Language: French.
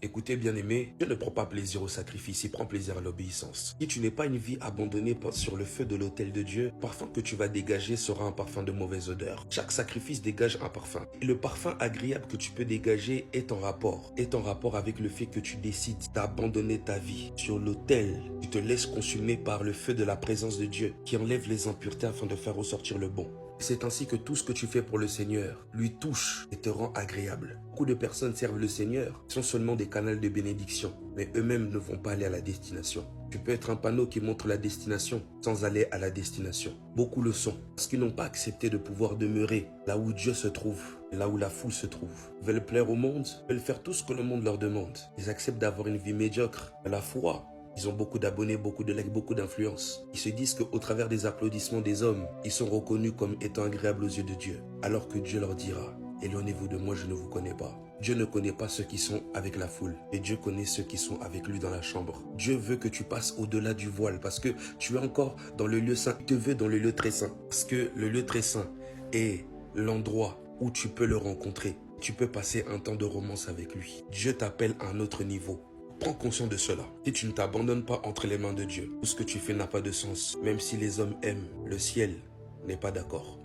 Écoutez, bien-aimé, Dieu ne prend pas plaisir au sacrifice, il prend plaisir à l'obéissance. Si tu n'es pas une vie abandonnée sur le feu de l'autel de Dieu, le parfum que tu vas dégager sera un parfum de mauvaise odeur. Chaque sacrifice dégage un parfum. Et le parfum agréable que tu peux dégager est en rapport avec le fait que tu décides d'abandonner ta vie sur l'autel. Tu te laisses consumer par le feu de la présence de Dieu qui enlève les impuretés afin de faire ressortir le bon. C'est ainsi que tout ce que tu fais pour le Seigneur lui touche et te rend agréable. Beaucoup de personnes servent le Seigneur, sont seulement des canaux de bénédiction, mais eux-mêmes ne vont pas aller à la destination. Tu peux être un panneau qui montre la destination sans aller à la destination. Beaucoup le sont, parce qu'ils n'ont pas accepté de pouvoir demeurer là où Dieu se trouve, là où la foule se trouve. Ils veulent plaire au monde, veulent faire tout ce que le monde leur demande. Ils acceptent d'avoir une vie médiocre. À la foi, ils ont beaucoup d'abonnés, beaucoup de likes, beaucoup d'influence. Ils se disent qu'au travers des applaudissements des hommes, ils sont reconnus comme étant agréables aux yeux de Dieu. Alors que Dieu leur dira, éloignez-vous de moi, je ne vous connais pas. Dieu ne connaît pas ceux qui sont avec la foule, mais Dieu connaît ceux qui sont avec lui dans la chambre. Dieu veut que tu passes au-delà du voile parce que tu es encore dans le lieu saint. Il te veut dans le lieu très saint. Parce que le lieu très saint est l'endroit où tu peux le rencontrer. Tu peux passer un temps de romance avec lui. Dieu t'appelle à un autre niveau. Prends conscience de cela. Si tu ne t'abandonnes pas entre les mains de Dieu, tout ce que tu fais n'a pas de sens. Même si les hommes aiment, le ciel n'est pas d'accord.